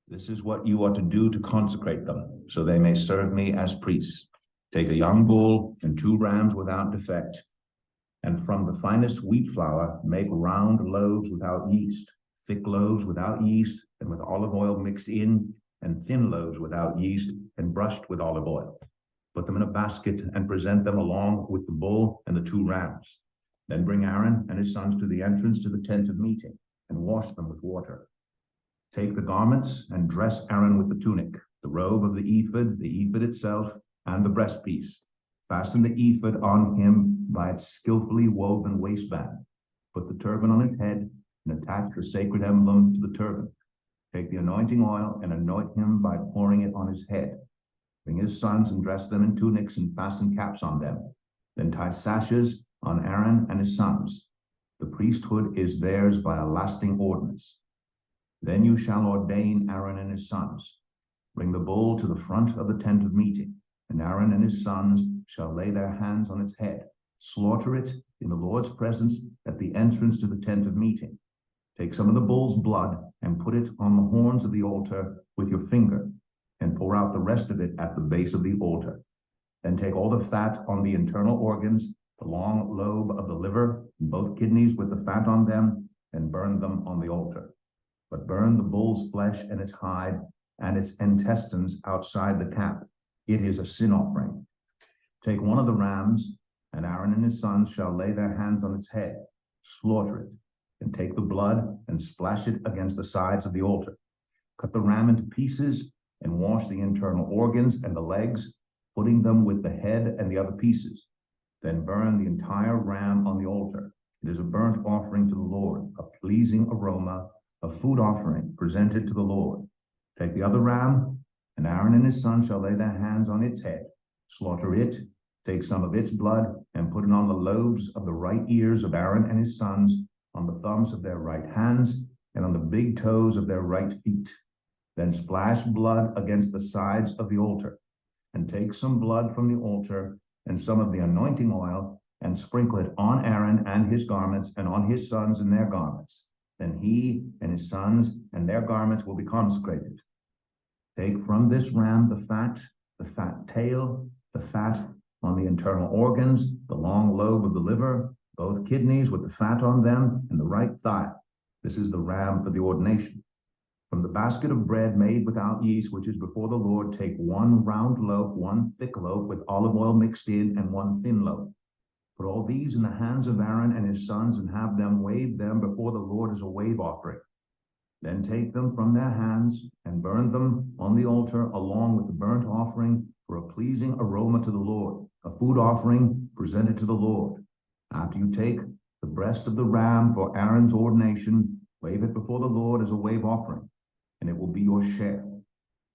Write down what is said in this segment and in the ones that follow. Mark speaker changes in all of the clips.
Speaker 1: This is what you are to do to consecrate them, so they may serve me as priests. Take a young bull and 2 rams without defect, and from the finest wheat flour make round loaves without yeast, thick loaves without yeast, and with olive oil mixed in, and thin loaves without yeast, and brushed with olive oil. Put them in a basket and present them along with the bull and the 2 rams. Then bring Aaron and his sons to the entrance to the tent of meeting, and wash them with water. Take the garments and dress Aaron with the tunic, the robe of the ephod itself, and the breastpiece. Fasten the ephod on him by its skillfully woven waistband. Put the turban on its head and attach the sacred emblem to the turban. Take the anointing oil and anoint him by pouring it on his head. Bring his sons and dress them in tunics and fasten caps on them. Then tie sashes on Aaron and his sons. The priesthood is theirs by a lasting ordinance. Then you shall ordain Aaron and his sons. Bring the bull to the front of the tent of meeting, and Aaron and his sons shall lay their hands on its head. Slaughter it in the Lord's presence at the entrance to the tent of meeting. Take some of the bull's blood and put it on the horns of the altar with your finger, and pour out the rest of it at the base of the altar. Then take all the fat on the internal organs, the long lobe of the liver, and both kidneys with the fat on them, and burn them on the altar. But burn the bull's flesh and its hide and its intestines outside the camp. It is a sin offering. Take one of the rams, and Aaron and his sons shall lay their hands on its head, slaughter it, and take the blood and splash it against the sides of the altar. Cut the ram into pieces and wash the internal organs and the legs, putting them with the head and the other pieces. Then burn the entire ram on the altar. It is a burnt offering to the Lord, a pleasing aroma, a food offering presented to the Lord. Take the other ram, and Aaron and his sons shall lay their hands on its head, slaughter it, take some of its blood, and put it on the lobes of the right ears of Aaron and his sons, on the thumbs of their right hands, and on the big toes of their right feet. Then splash blood against the sides of the altar, and take some blood from the altar and some of the anointing oil, and sprinkle it on Aaron and his garments, and on his sons and their garments. Then he and his sons and their garments will be consecrated. Take from this ram the fat tail, the fat on the internal organs, the long lobe of the liver, both kidneys with the fat on them, and the right thigh. This is the ram for the ordination. From the basket of bread made without yeast, which is before the Lord, take 1 round loaf, 1 thick loaf with olive oil mixed in, and 1 thin loaf. Put all these in the hands of Aaron and his sons, and have them wave them before the Lord as a wave offering. Then take them from their hands and burn them on the altar along with the burnt offering for a pleasing aroma to the Lord, a food offering presented to the Lord. After you take the breast of the ram for Aaron's ordination, wave it before the Lord as a wave offering, and it will be your share.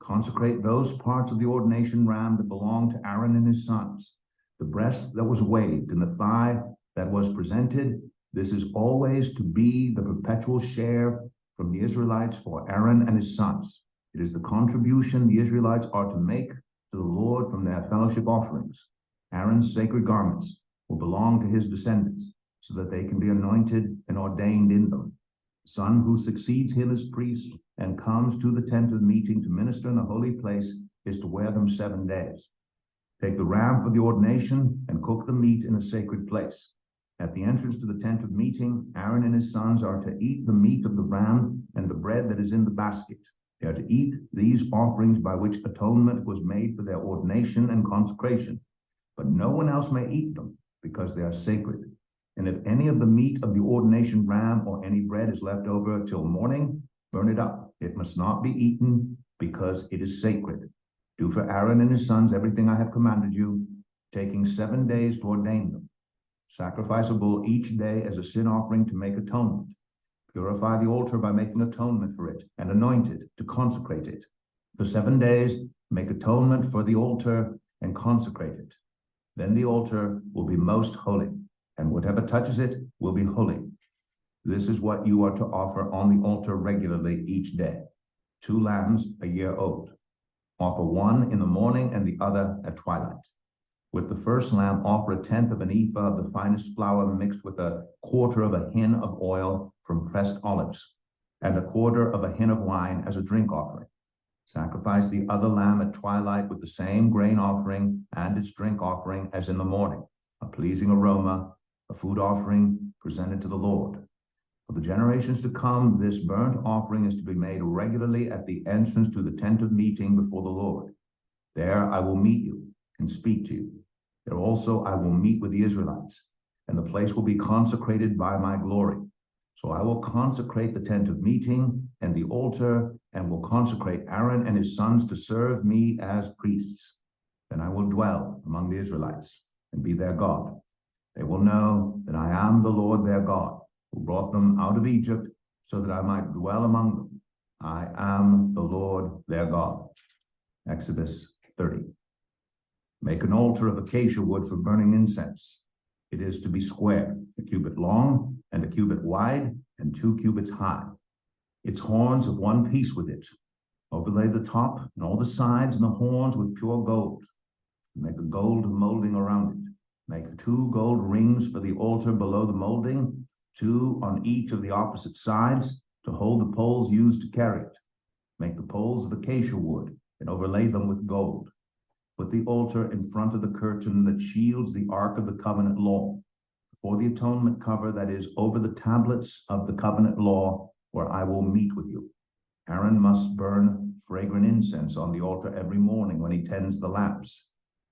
Speaker 1: Consecrate those parts of the ordination ram that belong to Aaron and his sons. The breast that was waved and the thigh that was presented, this is always to be the perpetual share from the Israelites for Aaron and his sons. It is the contribution the Israelites are to make to the Lord from their fellowship offerings. Aaron's sacred garments will belong to his descendants, so that they can be anointed and ordained in them. The son who succeeds him as priest and comes to the tent of meeting to minister in the holy place is to wear them 7 days. Take the ram for the ordination and cook the meat in a sacred place. At the entrance to the tent of meeting, Aaron and his sons are to eat the meat of the ram and the bread that is in the basket. They are to eat these offerings by which atonement was made for their ordination and consecration. But no one else may eat them, because they are sacred. And if any of the meat of the ordination ram or any bread is left over till morning, burn it up. It must not be eaten, because it is sacred. Do for Aaron and his sons everything I have commanded you, taking 7 days to ordain them. Sacrifice a bull each day as a sin offering to make atonement. Purify the altar by making atonement for it, and anoint it to consecrate it. For 7 days, make atonement for the altar and consecrate it. Then the altar will be most holy, and whatever touches it will be holy. This is what you are to offer on the altar regularly each day: 2 lambs a year old. Offer one in the morning and the other at twilight. With the first lamb, offer 1/10 of an ephah of the finest flour mixed with 1/4 of a hin of oil from pressed olives, and 1/4 of a hin of wine as a drink offering. Sacrifice the other lamb at twilight with the same grain offering and its drink offering as in the morning, a pleasing aroma, a food offering presented to the Lord. For the generations to come, this burnt offering is to be made regularly at the entrance to the tent of meeting before the Lord. There I will meet you and speak to you. There also I will meet with the Israelites, and the place will be consecrated by my glory. So I will consecrate the tent of meeting and the altar, and will consecrate Aaron and his sons to serve me as priests. Then I will dwell among the Israelites and be their God. They will know that I am the Lord their God, who brought them out of Egypt so that I might dwell among them. I am the Lord their God. Exodus 30. Make an altar of acacia wood for burning incense. It is to be square, a cubit long and a cubit wide and 2 cubits high. Its horns of one piece with it. Overlay the top and all the sides and the horns with pure gold. Make a gold molding around it. Make 2 gold rings for the altar below the molding, 2 on each of the opposite sides to hold the poles used to carry it. Make the poles of acacia wood and overlay them with gold. Put the altar in front of the curtain that shields the Ark of the Covenant law, before the atonement cover that is over the tablets of the covenant law, where I will meet with you. Aaron must burn fragrant incense on the altar every morning when he tends the lamps.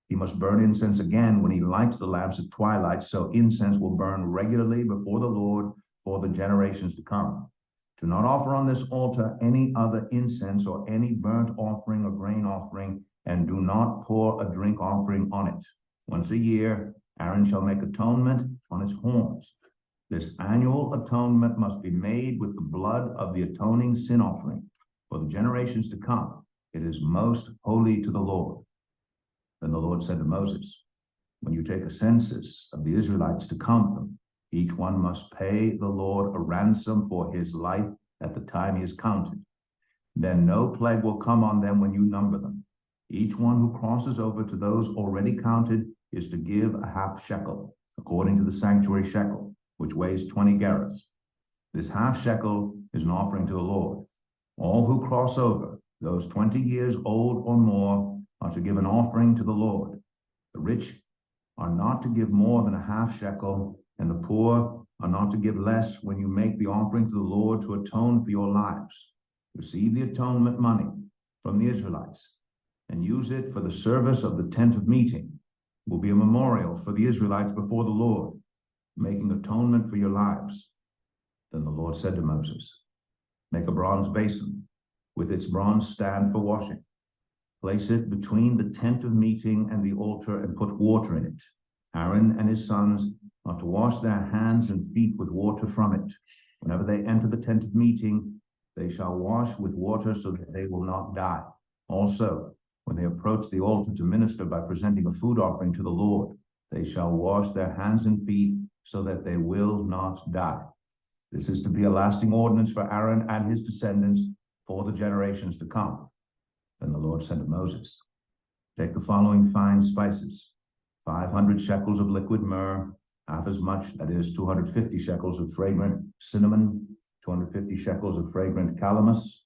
Speaker 1: He must burn incense again when he lights the lamps at twilight, so incense will burn regularly before the Lord for the generations to come. Do not offer on this altar any other incense or any burnt offering or grain offering, and do not pour a drink offering on it. Once a year, Aaron shall make atonement on its horns. This annual atonement must be made with the blood of the atoning sin offering. For the generations to come, it is most holy to the Lord. Then the Lord said to Moses, when you take a census of the Israelites to count them, each one must pay the Lord a ransom for his life at the time he is counted. Then no plague will come on them when you number them. Each one who crosses over to those already counted is to give a half shekel, according to the sanctuary shekel, which weighs 20 gerahs. This half shekel is an offering to the Lord. All who cross over, those 20 years old or more, are to give an offering to the Lord. The rich are not to give more than a half shekel, and the poor are not to give less when you make the offering to the Lord to atone for your lives. Receive the atonement money from the Israelites and use it for the service of the tent of meeting. It will be a memorial for the Israelites before the Lord, making atonement for your lives. Then the Lord said to Moses, make a bronze basin with its bronze stand for washing. Place it between the tent of meeting and the altar and put water in it. Aaron and his sons are to wash their hands and feet with water from it. Whenever they enter the tent of meeting, they shall wash with water so that they will not die. Also, when they approach the altar to minister by presenting a food offering to the Lord, they shall wash their hands and feet so that they will not die. This is to be a lasting ordinance for Aaron and his descendants for the generations to come. Then the Lord said to Moses, take the following fine spices, 500 shekels of liquid myrrh, half as much, that is 250 shekels of fragrant cinnamon, 250 shekels of fragrant calamus,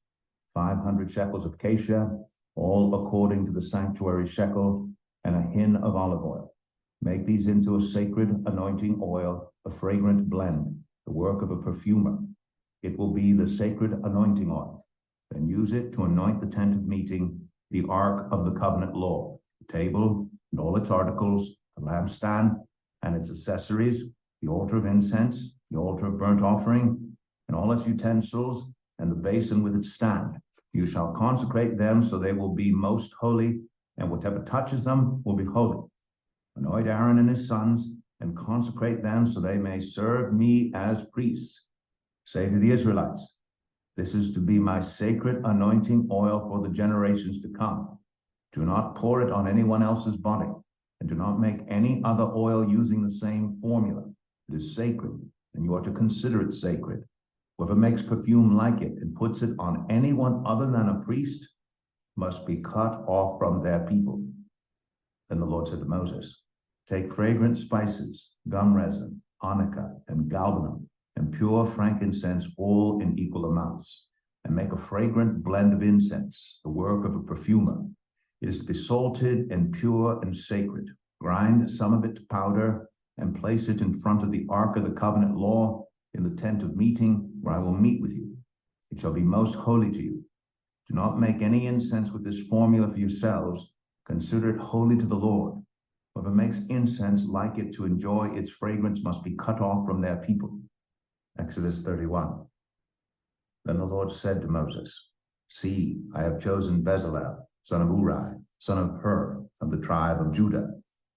Speaker 1: 500 shekels of cassia, all according to the sanctuary shekel, and a hin of olive oil. Make these into a sacred anointing oil, a fragrant blend, the work of a perfumer. It will be the sacred anointing oil. Then use it to anoint the tent of meeting, the ark of the covenant law, the table and all its articles, the lampstand and its accessories, the altar of incense, the altar of burnt offering, and all its utensils, and the basin with its stand. You shall consecrate them so they will be most holy, and whatever touches them will be holy. Anoint Aaron and his sons, and consecrate them so they may serve me as priests. Say to the Israelites, this is to be my sacred anointing oil for the generations to come. Do not pour it on anyone else's body, and do not make any other oil using the same formula. It is sacred, and you are to consider it sacred. Whoever makes perfume like it and puts it on anyone other than a priest must be cut off from their people. Then the Lord said to Moses, take fragrant spices, gum resin, onycha, and galbanum, and pure frankincense, all in equal amounts. and make a fragrant blend of incense, the work of a perfumer. It is to be salted and pure and sacred. Grind some of it to powder and place it in front of the ark of the covenant law in the tent of meeting, where I will meet with you. It shall be most holy to you. Do not make any incense with this formula for yourselves. Consider it holy to the Lord. Whoever makes incense like it to enjoy its fragrance must be cut off from their people. Exodus 31. Then the Lord said to Moses, See, I have chosen Bezalel, son of Uri, son of Hur, of the tribe of Judah,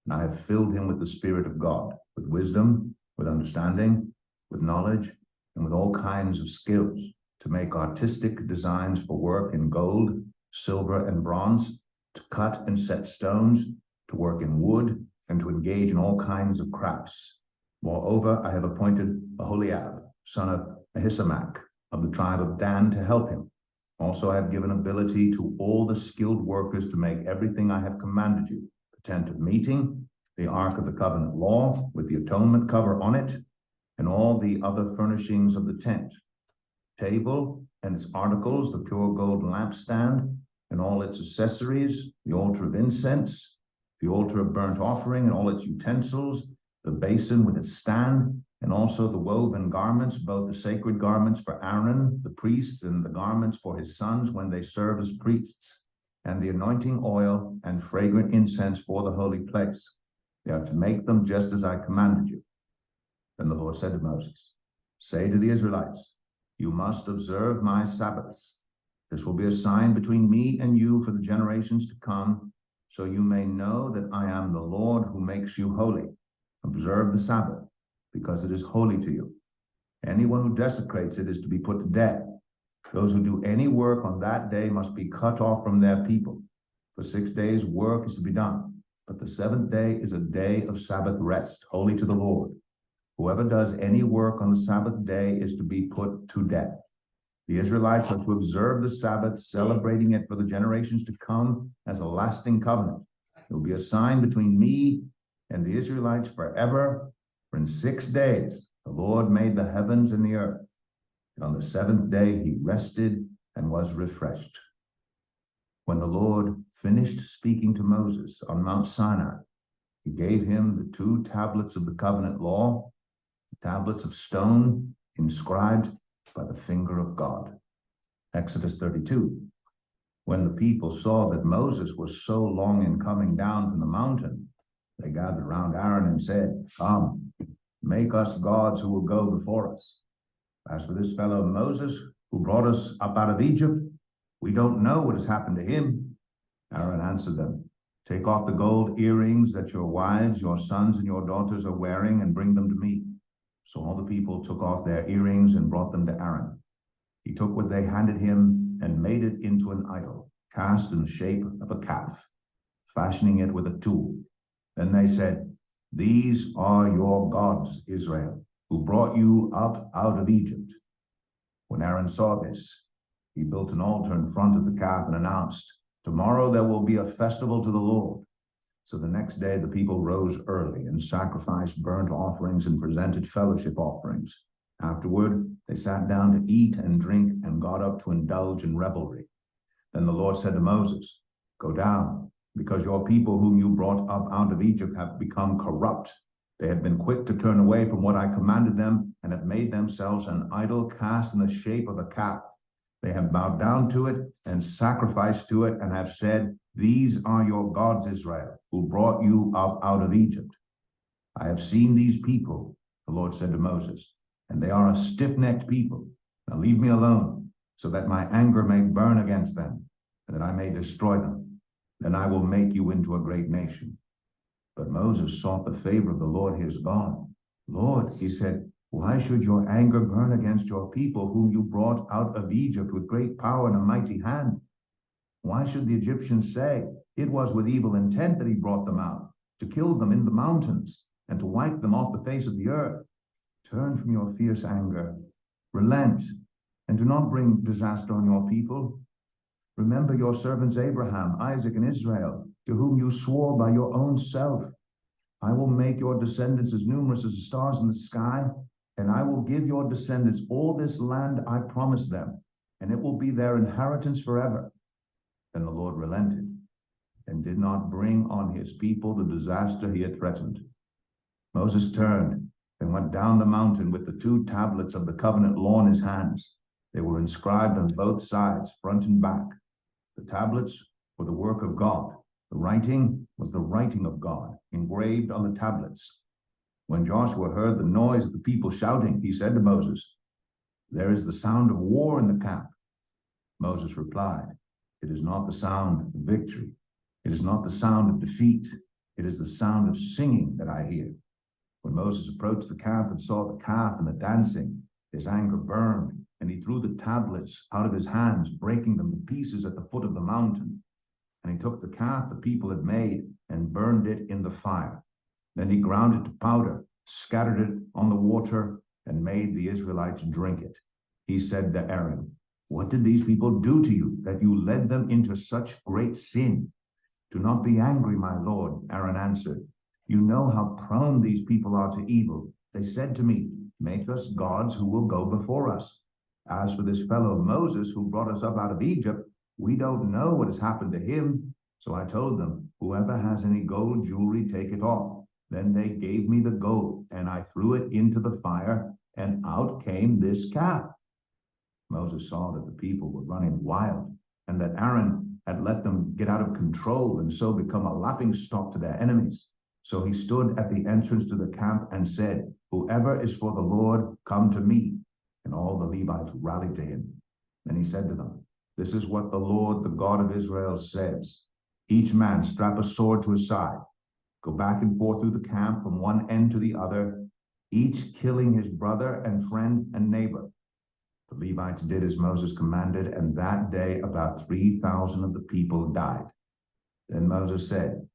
Speaker 1: and I have filled him with the Spirit of God, with wisdom, with understanding, with knowledge, and with all kinds of skills, to make artistic designs for work in gold, silver, and bronze, to cut and set stones, to work in wood, and to engage in all kinds of crafts. Moreover, I have appointed Aholiab, son of Ahisamach, of the tribe of Dan, to help him. Also, I have given ability to all the skilled workers to make everything I have commanded you: the tent of meeting, the ark of the covenant law, with the atonement cover on it, and all the other furnishings of the tent, table and its articles, the pure gold lampstand, and all its accessories, the altar of incense, the altar of burnt offering, and all its utensils, the basin with its stand, and also the woven garments, both the sacred garments for Aaron, the priest, and the garments for his sons when they serve as priests, and the anointing oil and fragrant incense for the holy place. They are to make them just as I commanded you. Then the Lord said to Moses, Say to the Israelites, You must observe my Sabbaths. This will be a sign between me and you for the generations to come, so you may know that I am the Lord who makes you holy. Observe the Sabbath, because it is holy to you. Anyone who desecrates it is to be put to death. Those who do any work on that day must be cut off from their people. For 6 days work is to be done, but the seventh day is a day of Sabbath rest, holy to the Lord. Whoever does any work on the Sabbath day is to be put to death. The Israelites are to observe the Sabbath, celebrating it for the generations to come as a lasting covenant. It will be a sign between me and the Israelites forever. For in 6 days the Lord made the heavens and the earth, and on the seventh day he rested and was refreshed. When the Lord finished speaking to Moses on Mount Sinai, he gave him the 2 tablets of the covenant law, tablets of stone inscribed by the finger of God. Exodus 32. When the people saw that Moses was so long in coming down from the mountain, they gathered around Aaron and said, Come, make us gods who will go before us. As for this fellow Moses, who brought us up out of Egypt, we don't know what has happened to him. Aaron answered them, Take off the gold earrings that your wives, your sons, and your daughters are wearing, and bring them to me. So all the people took off their earrings and brought them to Aaron. He took what they handed him and made it into an idol, cast in the shape of a calf, fashioning it with a tool. Then they said, These are your gods, Israel, who brought you up out of Egypt. When Aaron saw this, he built an altar in front of the calf and announced, Tomorrow there will be a festival to the Lord. So the next day the people rose early and sacrificed burnt offerings and presented fellowship offerings. Afterward, they sat down to eat and drink and got up to indulge in revelry. Then the Lord said to Moses, Go down, because your people whom you brought up out of Egypt have become corrupt. They have been quick to turn away from what I commanded them and have made themselves an idol cast in the shape of a calf. They have bowed down to it and sacrificed to it and have said, These are your gods, Israel, who brought you up out of Egypt. I have seen these people, the Lord said to Moses, and they are a stiff-necked people. Now leave me alone, so that my anger may burn against them, and that I may destroy them. Then I will make you into a great nation. But Moses sought the favor of the Lord his God. Lord, he said, why should your anger burn against your people whom you brought out of Egypt with great power and a mighty hand? Why should the Egyptians say, it was with evil intent that he brought them out, to kill them in the mountains, and to wipe them off the face of the earth? Turn from your fierce anger, relent, and do not bring disaster on your people. Remember your servants Abraham, Isaac, and Israel, to whom you swore by your own self. I will make your descendants as numerous as the stars in the sky, and I will give your descendants all this land I promised them. and it will be their inheritance forever. Then the Lord relented and did not bring on his people the disaster he had threatened. Moses turned and went down the mountain with the 2 tablets of the covenant law in his hands. They were inscribed on both sides, front and back. The tablets were the work of God. The writing was the writing of God, engraved on the tablets. When Joshua heard the noise of the people shouting, he said to Moses, "There is the sound of war in the camp." Moses replied, "It is not the sound of victory. It is not the sound of defeat. It is the sound of singing that I hear." When Moses approached the camp and saw the calf and the dancing, his anger burned, and he threw the tablets out of his hands, breaking them to pieces at the foot of the mountain. And he took the calf the people had made and burned it in the fire. Then he ground it to powder, scattered it on the water, and made the Israelites drink it. He said to Aaron, "What did these people do to you, that you led them into such great sin?" "Do not be angry, my lord," Aaron answered. "You know how prone these people are to evil. They said to me, 'Make us gods who will go before us.' As for this fellow Moses who brought us up out of Egypt, we don't know what has happened to him." So I told them, "Whoever has any gold jewelry, take it off." Then they gave me the gold, and I threw it into the fire, and out came this calf. Moses saw that the people were running wild, and that Aaron had let them get out of control and so become a laughingstock to their enemies. So he stood at the entrance to the camp and said, "Whoever is for the Lord, come to me." And all the Levites rallied to him. Then he said to them, "This is what the Lord, the God of Israel, says. Each man strap a sword to his side. Go back and forth through the camp from one end to the other, each killing his brother and friend and neighbor." The Levites did as Moses commanded, and that day about 3,000 of the people died. Then Moses said,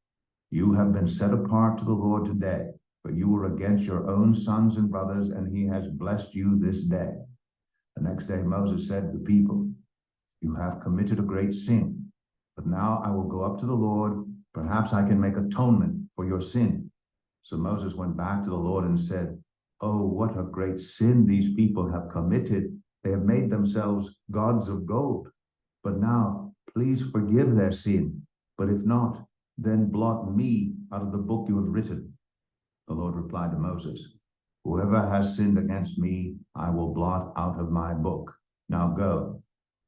Speaker 1: "You have been set apart to the Lord today, for you were against your own sons and brothers, and he has blessed you this day." The next day Moses said to the people, "You have committed a great sin, but now I will go up to the Lord. Perhaps I can make atonement for your sin." So Moses went back to the Lord and said, "Oh, what a great sin these people have committed. They have made themselves gods of gold. But now, please forgive their sin. But if not, then blot me out of the book you have written." The Lord replied to Moses, "Whoever has sinned against me, I will blot out of my book. Now go,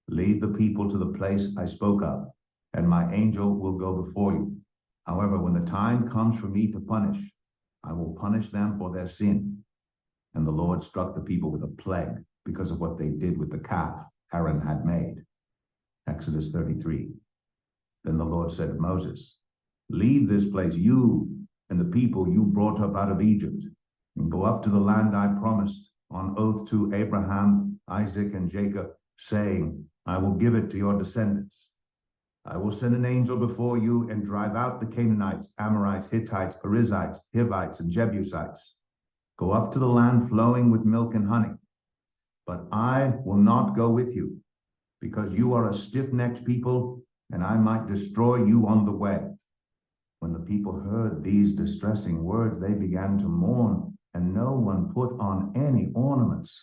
Speaker 1: lead the people to the place I spoke of, and my angel will go before you. However, when the time comes for me to punish, I will punish them for their sin." And the Lord struck the people with a plague because of what they did with the calf Aaron had made. Exodus 33. Then the Lord said to Moses, "Leave this place, you and the people you brought up out of Egypt, and go up to the land I promised on oath to Abraham, Isaac, and Jacob, saying, 'I will give it to your descendants.' I will send an angel before you and drive out the Canaanites, Amorites, Hittites, Perizzites, Hivites, and Jebusites. Go up to the land flowing with milk and honey. But I will not go with you, because you are a stiff-necked people, and I might destroy you on the way." When the people heard these distressing words, they began to mourn, and no one put on any ornaments.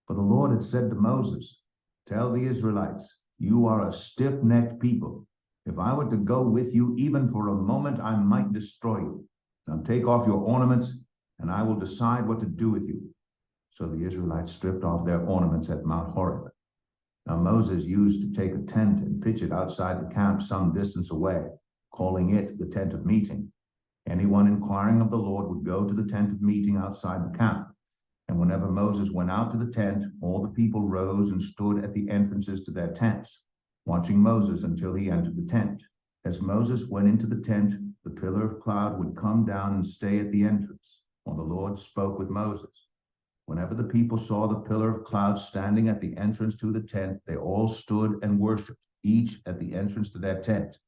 Speaker 1: For the Lord had said to Moses, "Tell the Israelites, you are a stiff-necked people. If I were to go with you even for a moment, I might destroy you. Now take off your ornaments, and I will decide what to do with you." So the Israelites stripped off their ornaments at Mount Horeb. Now Moses used to take a tent and pitch it outside the camp some distance away, calling it the tent of meeting. Anyone inquiring of the Lord would go to the tent of meeting outside the camp. And whenever Moses went out to the tent, all the people rose and stood at the entrances to their tents, watching Moses until he entered the tent. As Moses went into the tent, the pillar of cloud would come down and stay at the entrance, while the Lord spoke with Moses. Whenever the people saw the pillar of cloud standing at the entrance to the tent, they all stood and worshipped, each at the entrance to their tent.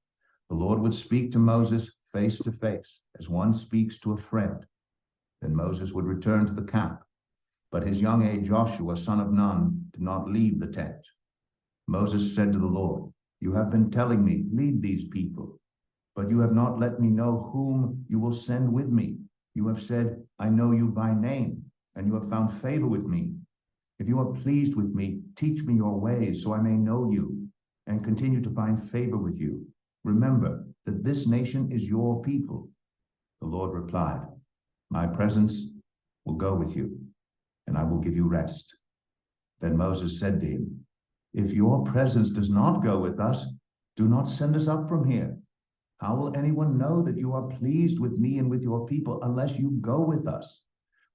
Speaker 1: The Lord would speak to Moses face to face, as one speaks to a friend. Then Moses would return to the camp. But his young aide Joshua, son of Nun, did not leave the tent. Moses said to the Lord, "You have been telling me, lead these people, but you have not let me know whom you will send with me. You have said, I know you by name, and you have found favor with me. If you are pleased with me, teach me your ways so I may know you and continue to find favor with you. Remember that this nation is your people. The Lord replied, my presence will go with you, and I will give you rest. Then Moses said to him, if your presence does not go with us, do not send us up from here. How will anyone know that you are pleased with me and with your people unless you go with us?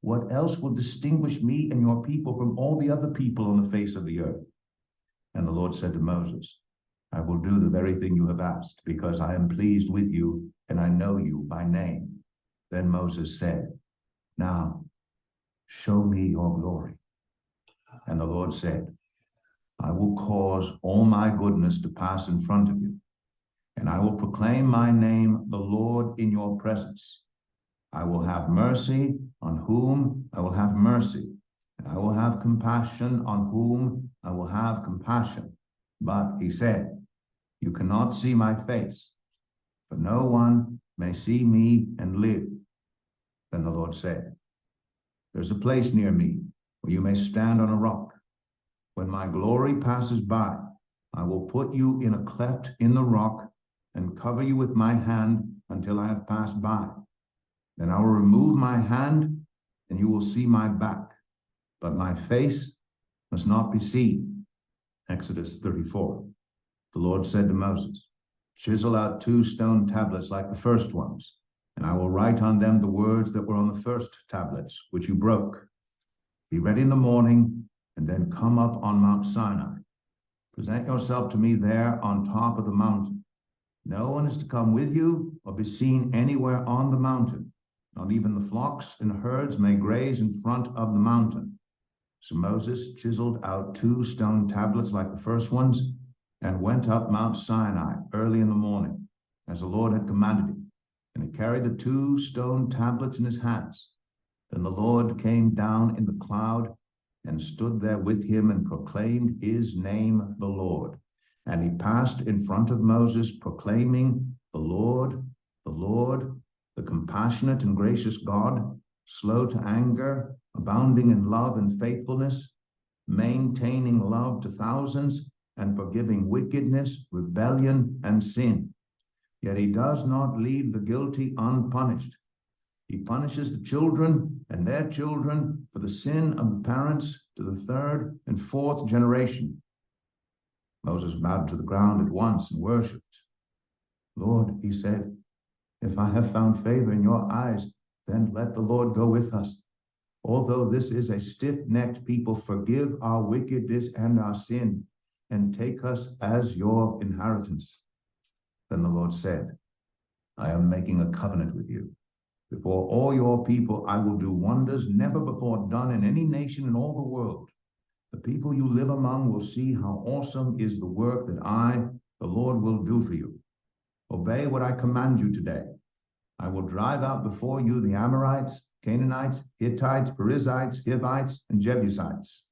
Speaker 1: What else will distinguish me and your people from all the other people on the face of the earth? And the Lord said to Moses, I will do the very thing you have asked, because I am pleased with you and I know you by name. Then Moses said, now show me your glory. And the Lord said, I will cause all my goodness to pass in front of you, and I will proclaim my name, the Lord, in your presence. I will have mercy on whom I will have mercy, and I will have compassion on whom I will have compassion. But he said, you cannot see my face, for no one may see me and live. Then the Lord said, there's a place near me where you may stand on a rock. When my glory passes by, I will put you in a cleft in the rock and cover you with my hand until I have passed by. Then I will remove my hand and you will see my back, but my face must not be seen. Exodus 34. The Lord said to Moses, chisel out 2 stone tablets like the first ones, and I will write on them the words that were on the first tablets, which you broke. Be ready in the morning, and then come up on Mount Sinai. Present yourself to me there on top of the mountain. No one is to come with you or be seen anywhere on the mountain. Not even the flocks and herds may graze in front of the mountain. So Moses chiseled out 2 stone tablets like the first ones and went up Mount Sinai early in the morning, as the Lord had commanded him. And he carried the 2 stone tablets in his hands. Then the Lord came down in the cloud and stood there with him and proclaimed his name, the Lord. And he passed in front of Moses, proclaiming, the Lord, the compassionate and gracious God, slow to anger, abounding in love and faithfulness, maintaining love to thousands, and forgiving wickedness, rebellion, and sin. Yet he does not leave the guilty unpunished. He punishes the children and their children for the sin of the parents to the 3rd and 4th generation. Moses bowed to the ground at once and worshipped. Lord, he said, if I have found favor in your eyes, then let the Lord go with us. Although this is a stiff-necked people, forgive our wickedness and our sin, and take us as your inheritance. Then the Lord said, I am making a covenant with you. Before all your people, I will do wonders never before done in any nation in all the world. The people you live among will see how awesome is the work that I, the Lord, will do for you. Obey what I command you today. I will drive out before you the Amorites, Canaanites, Hittites, Perizzites, Hivites, and Jebusites.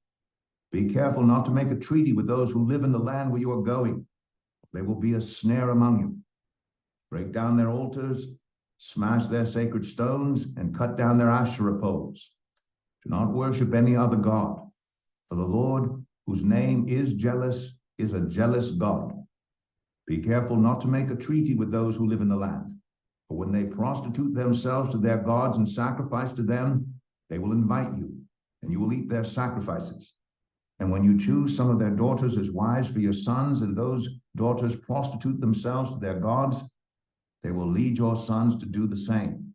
Speaker 1: Be careful not to make a treaty with those who live in the land where you are going. They will be a snare among you. Break down their altars, smash their sacred stones, and cut down their Asherah poles. Do not worship any other god, for the Lord, whose name is jealous, is a jealous God. Be careful not to make a treaty with those who live in the land, for when they prostitute themselves to their gods and sacrifice to them, they will invite you, and you will eat their sacrifices. And when you choose some of their daughters as wives for your sons, and those daughters prostitute themselves to their gods, they will lead your sons to do the same.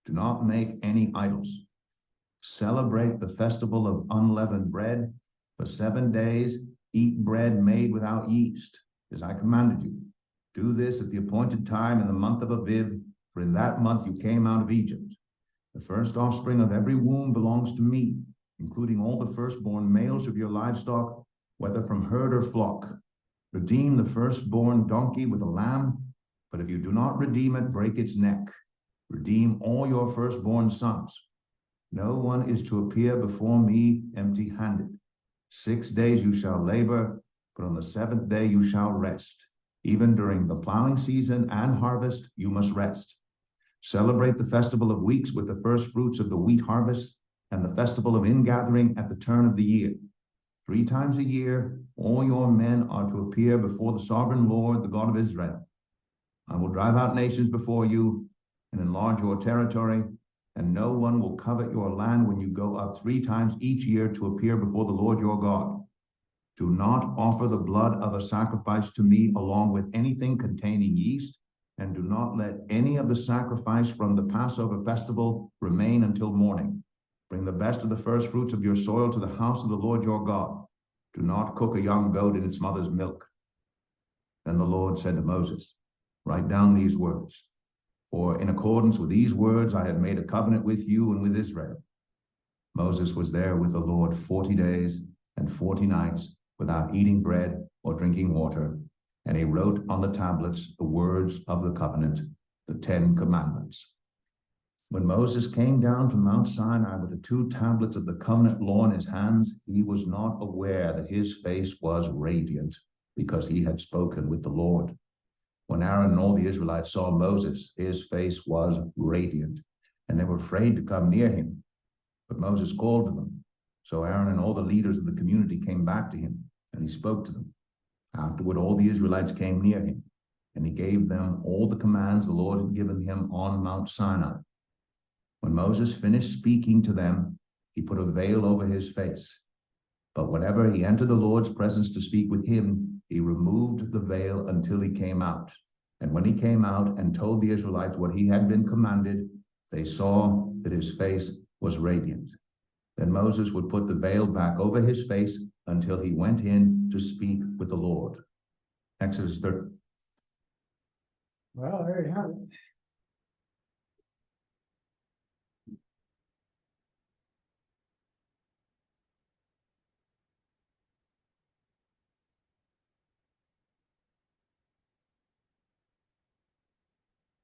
Speaker 1: Do not make any idols. Celebrate the festival of unleavened bread. For 7 days, eat bread made without yeast, as I commanded you. Do this at the appointed time in the month of Aviv, for in that month you came out of Egypt. The first offspring of every womb belongs to me, including all the firstborn males of your livestock, whether from herd or flock. Redeem the firstborn donkey with a lamb, but if you do not redeem it, break its neck. Redeem all your firstborn sons. No one is to appear before me empty-handed. 6 days you shall labor, but on the 7th day you shall rest. Even during the plowing season and harvest, you must rest. Celebrate the festival of weeks with the first fruits of the wheat harvest, and the festival of ingathering at the turn of the year. 3 times a year, all your men are to appear before the sovereign Lord, the God of Israel. I will drive out nations before you and enlarge your territory, and no one will covet your land when you go up 3 times each year to appear before the Lord your God. Do not offer the blood of a sacrifice to me along with anything containing yeast, and do not let any of the sacrifice from the Passover festival remain until morning. Bring the best of the first fruits of your soil to the house of the Lord your God. Do not cook a young goat in its mother's milk. Then the Lord said to Moses, write down these words, for in accordance with these words I have made a covenant with you and with Israel. Moses was there with the Lord 40 days and 40 nights without eating bread or drinking water, and he wrote on the tablets the words of the covenant, the 10 commandments. When Moses came down from Mount Sinai with the 2 tablets of the covenant law in his hands, he was not aware that his face was radiant, because he had spoken with the Lord. When Aaron and all the Israelites saw Moses, his face was radiant, and they were afraid to come near him. But Moses called to them. So Aaron and all the leaders of the community came back to him, and he spoke to them. Afterward, all the Israelites came near him, and he gave them all the commands the Lord had given him on Mount Sinai. When Moses finished speaking to them, he put a veil over his face. But whenever he entered the Lord's presence to speak with him, he removed the veil until he came out. And when he came out and told the Israelites what he had been commanded, they saw that his face was radiant. Then Moses would put the veil back over his face until he went in to speak with the Lord. Exodus 30.
Speaker 2: Well, there you have it.